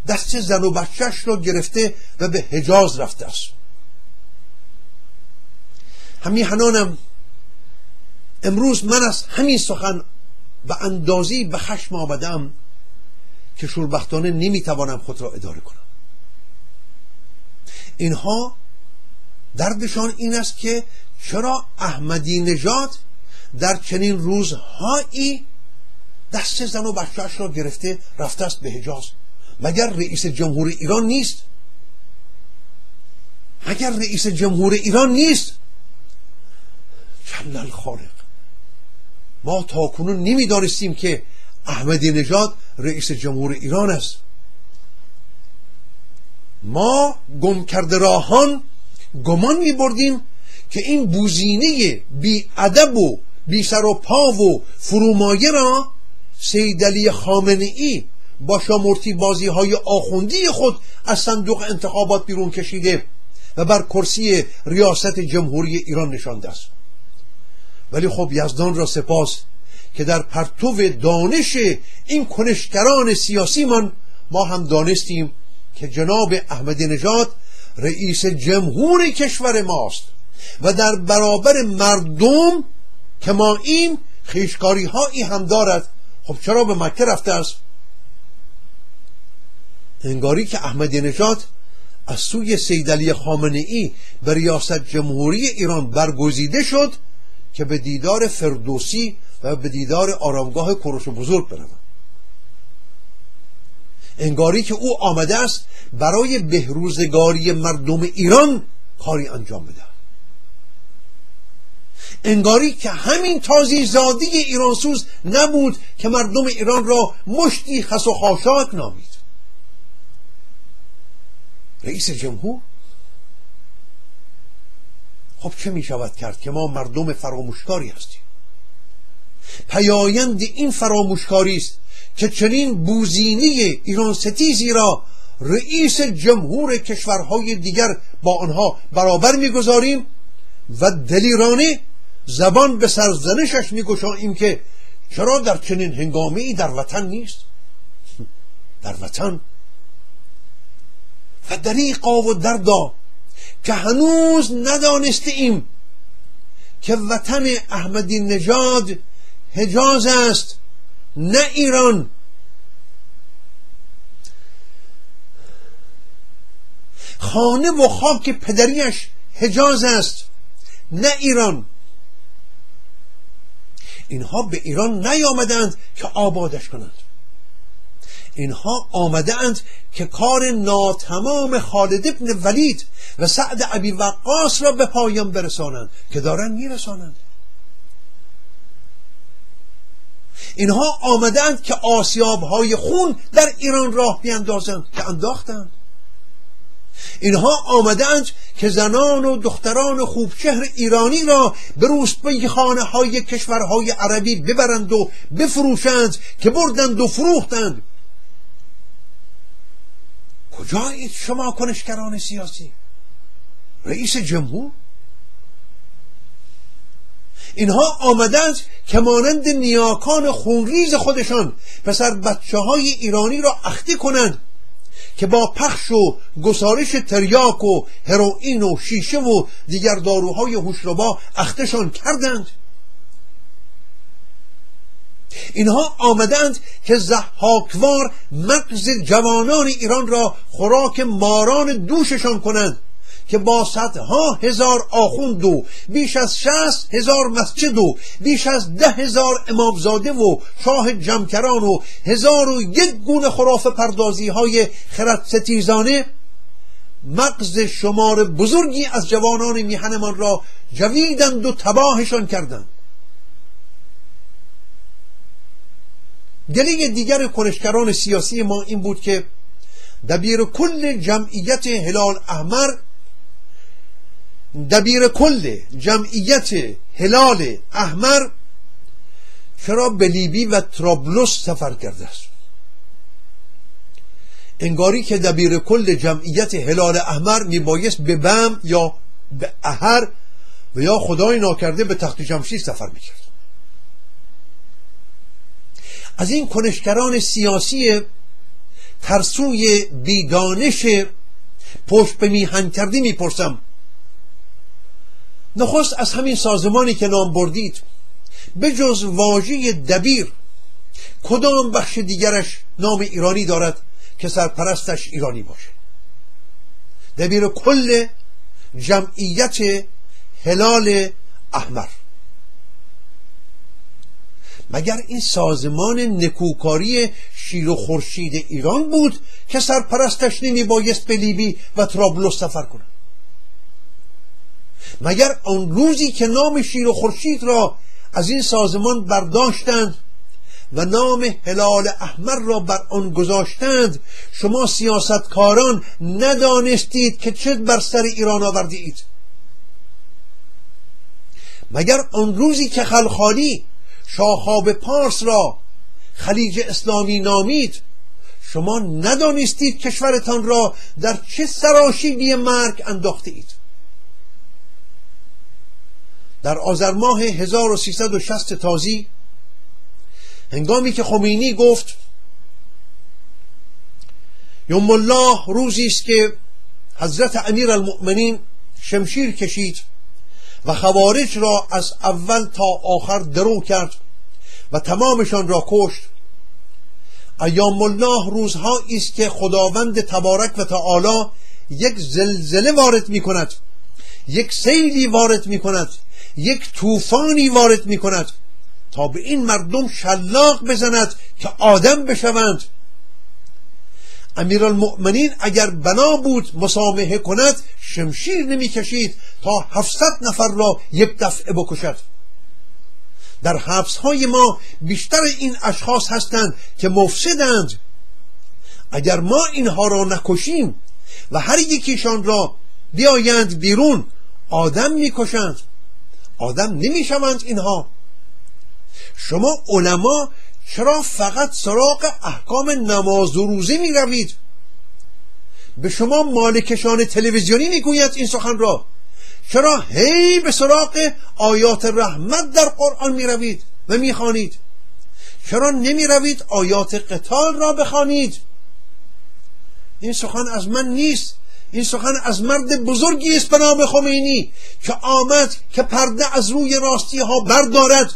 دست زن و بچه‌اش را گرفته و به حجاز رفته است. همیهنانم، امروز من از همین سخن به اندازی به خشم آمدم که شوربختانه نمیتوانم خود را اداره کنم. اینها دردشان این است که چرا احمدی نژاد در چنین روزهایی دست زن و بچه‌اش را گرفته رفته است به حجاز؟ مگر رئیس جمهور ایران نیست؟ مگر رئیس جمهور ایران نیست؟ جل الخالق، ما تاکنون نمیدانستیم که احمدی نژاد رئیس جمهور ایران است. ما گم کرده راهان گمان می بردیم که این بوزینه بی ادب و بی سر و پا و فرومایه را سید علی خامنه‌ای با شامورتی بازی های آخوندی خود از صندوق انتخابات بیرون کشیده و بر کرسی ریاست جمهوری ایران نشانده است. ولی خب یزدان را سپاس که در پرتو دانش این کنشگران سیاسی ما هم دانستیم که جناب احمدی نژاد رئیس جمهور کشور ماست و در برابر مردم که ما این خیشکاری هایی هم دارد. خب چرا به مکه رفته است؟ انگاری که احمدی نژاد از سوی سید علی خامنه‌ای به ریاست جمهوری ایران برگزیده شد که به دیدار فردوسی و به دیدار آرامگاه کوروش بزرگ برود. انگاری که او آمده است برای بهروزگاری مردم ایران کاری انجام بده. انگاری که همین تازی زادی ایرانسوز نبود که مردم ایران را مشتی خس و خاشاک نامید. رئیس جمهور؟ خب چه می شود کرد که ما مردم فراموشکاری هستیم؟ پیایند این فراموشکاری است که چنین بوزینی ایران ستیزی را رئیس جمهور کشورهای دیگر با آنها برابر میگذاریم و دلیرانه زبان به سرزنشش میگشاییم که چرا در چنین هنگامه‌ای در وطن نیست؟ در وطن و دریغا و دردا که هنوز ندانسته ایم که وطن احمدی نژاد حجاز است نه ایران. خانه و خاک پدریش حجاز است نه ایران. اینها به ایران نیامدند که آبادش کنند، اینها آمدند که کار ناتمام خالد ابن ولید و سعد ابی وقاص را به پایان برسانند که دارن میرسانند. اینها آمدند که آسیاب‌های خون در ایران راه بیندازند که انداختند. اینها آمدند که زنان و دختران خوبچهر ایرانی را به روسبه خانه‌های کشورهای عربی ببرند و بفروشند که بردند و فروختند. کجایید شما کنشگران سیاسی؟ رئیس جمهور؟ اینها آمدند که مانند نیاکان خونریز خودشان پسر بچه های ایرانی را اختی کنند که با پخش و گسارش تریاک و هروئین و شیشه و دیگر داروهای هوشربا اختشان کردند. اینها آمدند که ضحاکوار مغز جوانان ایران را خوراک ماران دوششان کنند که با صدها هزار آخوند و بیش از 60,000 مسجد و بیش از 10,000 امامزاده و شاه جمکران و 1001 گونه خرافه پردازی های خرد ستیزانه مغز شمار بزرگی از جوانان میهنمان را جویدند و تباهشان کردند. گله دیگر کنشگران سیاسی ما این بود که دبیر کل جمعیت هلال احمر چرا به لیبی و طرابلس سفر کرده است؟ انگاری که دبیر کل جمعیت هلال احمر میبایست به بم یا به احر و یا خدای ناکرده به تخت جمشید سفر میکرد. از این کنشگران سیاسی ترسوی بیدانش پشت به میهن کردی میپرسم، نخست از همین سازمانی که نام بردید به جز واژه دبیر کدام بخش دیگرش نام ایرانی دارد که سرپرستش ایرانی باشه؟ دبیر کل جمعیت هلال احمر. مگر این سازمان نکوکاری شیر و خورشید ایران بود که سرپرستش نمی بایست به لیبی و طرابلس سفر کنه؟ مگر آن روزی که نام شیر و خورشید را از این سازمان برداشتند و نام هلال احمر را بر آن گذاشتند شما سیاستکاران ندانستید که چه بر سر ایران آوردید؟ مگر آن روزی که خلخالی شاهاب پارس را خلیج اسلامی نامید شما ندانستید کشورتان را در چه سراشیبی مرگ انداخته اید؟ در آذر ماه 1360 تازی هنگامی که خمینی گفت یوم الله روزی است که حضرت امیرالمؤمنین شمشیر کشید و خوارج را از اول تا آخر درو کرد و تمامشان را کشت، ایام الله روزهایی است که خداوند تبارک و تعالی یک زلزله وارد می کند، یک سیلی وارد می کند، یک طوفانی وارد می کند تا به این مردم شلاق بزند که آدم بشوند. امیرالمؤمنین اگر بنا بود مسامحه کند شمشیر نمی کشید تا 700 نفر را یک دفعه بکشد. در حبس‌های ما بیشتر این اشخاص هستند که مفسدند. اگر ما اینها را نکشیم و هر یکیشان را بیایند بیرون آدم میکشند، آدم نمیشوند. اینها شما علما چرا فقط سراغ احکام نماز و روزه می روید؟ به شما مالکشان تلویزیونی میگوید این سخن را. چرا هی به سراغ آیات رحمت در قرآن می روید و می خوانید؟ چرا نمی روید آیات قتال را بخوانید؟ این سخن از من نیست، این سخن از مرد بزرگی است به نام خمینی که آمد که پرده از روی راستی ها بردارد،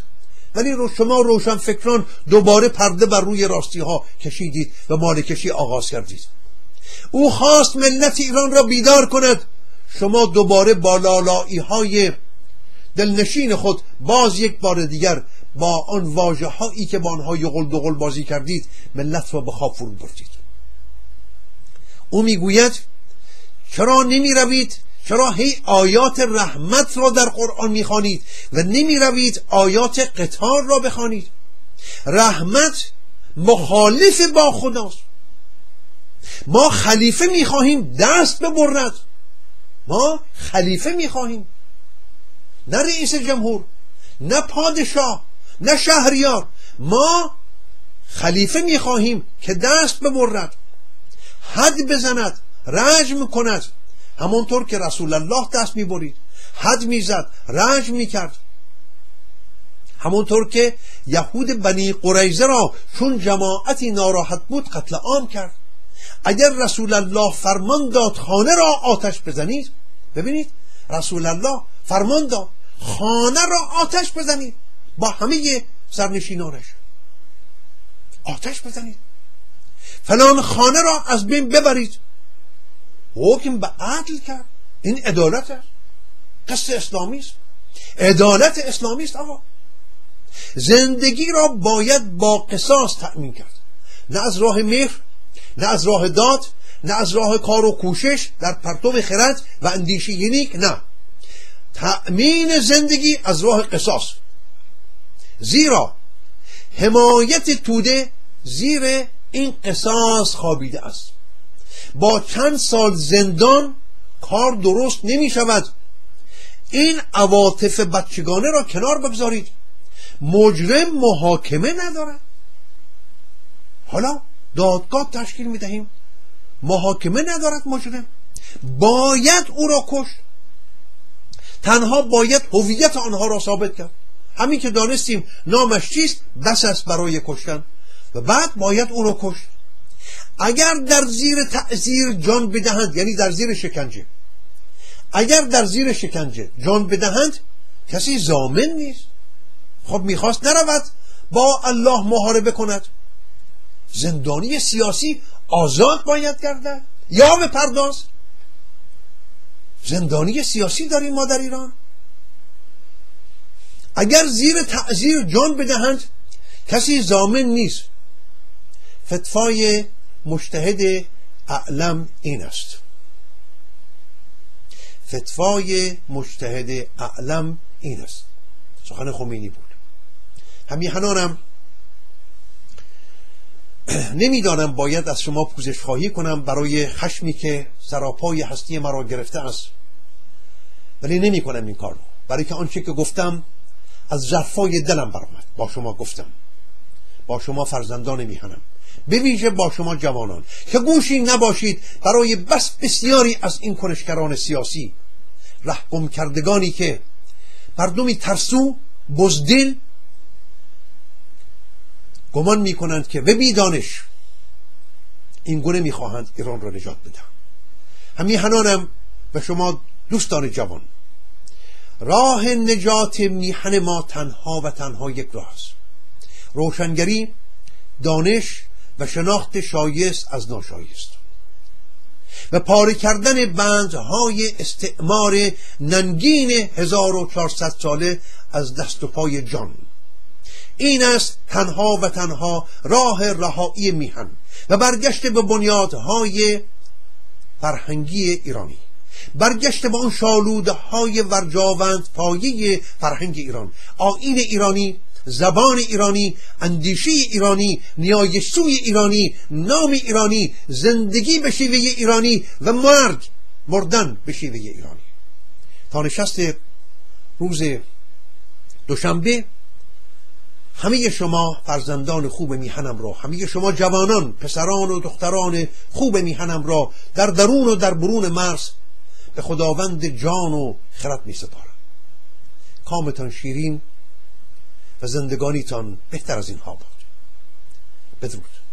ولی شما روشنفکران دوباره پرده بر روی راستی ها کشیدید و مالکشی آغاز کردید. او خواست ملت ایران را بیدار کند، شما دوباره با لالایی های دلنشین خود باز یک بار دیگر با آن واژه هایی که با آنها یغل دوغل بازی کردید ملت را به خواب فرو بردید. او میگوید چرا نمی روید، چرا هی آیات رحمت را در قرآن میخوانید و نمی روید آیات قتال را بخوانید؟ رحمت مخالف با خداست. ما خلیفه میخواهیم دست ببرد، ما خلیفه میخواهیم، نه رئیس جمهور، نه پادشاه، نه شهریار. ما خلیفه میخواهیم که دست ببرد، حد بزند، رجم کند، همانطور که رسول الله دست میبرید، حد میزد، رجم میکرد، همانطور که یهود بنی قریظه را چون جماعتی ناراحت بود قتل عام کرد. اگر رسول الله فرمان داد خانه را آتش بزنید، ببینید رسول الله فرمان داد خانه را آتش بزنید، با همه سرنشینانش آتش بزنید، فلان خانه را از بین ببرید، حکم به عدل کرد. این عدالت است، قصد اسلامی است، عدالت اسلامی است. آقا زندگی را باید با قصاص تأمین کرد، نه از راه مهر، نه از راه داد، نه از راه کار و کوشش در پرتو خرد و اندیشه نیک، نه، تأمین زندگی از راه قصاص. زیرا حمایت توده زیر این قصاص خوابیده است. با چند سال زندان کار درست نمی شود. این عواطف بچگانه را کنار بگذارید. مجرم محاکمه ندارد. حالا دادگاه تشکیل می دهیم، محاکمه ندارد مجرم، باید او را کشت. تنها باید هویت آنها را ثابت کرد. همین که دانستیم نامش چیست بس است برای کشتن، و بعد باید او را کشت. اگر در زیر تعزیر جان بدهند، یعنی در زیر شکنجه، اگر در زیر شکنجه جان بدهند کسی ضامن نیست. خب میخواست نرود با الله محاربه کند، زندانی سیاسی آزاد باید گردد یا به پرداز. زندانی سیاسی داریم ما در ایران. اگر زیر تعزیر جان بدهند کسی ضامن نیست. فتوای مجتهد اعلم این است. فتوای مجتهد اعلم این است. سخن خمینی بود. همیهنانم نمیدانم باید از شما پوزش خواهی کنم برای خشمی که سراپای هستی مرا گرفته است، ولی نمی کنم این کار رو، برای که آنچه که گفتم از ژرفای دلم برآمد. با شما گفتم، با شما فرزندان میهنم، به ویژه با شما جوانان که گوشی نباشید برای بس بسیاری از این کنشگران سیاسی، رهگم کردگانی که مردمی ترسو، بزدل گمان میکنند که و بیدانش این گونه میخواهند ایران را نجات بدهند. همیهنانم و شما دوستان جوان، راه نجات میهن ما تنها و تنها یک راه است: روشنگری، دانش و شناخت شایست از ناشایست و پاره کردن بندهای استعمار ننگین 1400 ساله از دست و پای جان. این است تنها و تنها راه رهایی میهن و برگشت به بنیادهای فرهنگی ایرانی، برگشت به آن شالودهای ورجاوند پایه فرهنگ ایران، آیین ایرانی، زبان ایرانی، اندیشه ایرانی، نیایش‌سوی ایرانی، نام ایرانی، زندگی به شیوه ایرانی و مردن به شیوه ایرانی. تا نشست روز دوشنبه همه شما فرزندان خوب میهنم را، همه شما جوانان، پسران و دختران خوب میهنم را در درون و در برون مرز به خداوند جان و خرد می سپارم. کامتان شیرین و زندگانیتان بهتر از اینها باد. بدرود.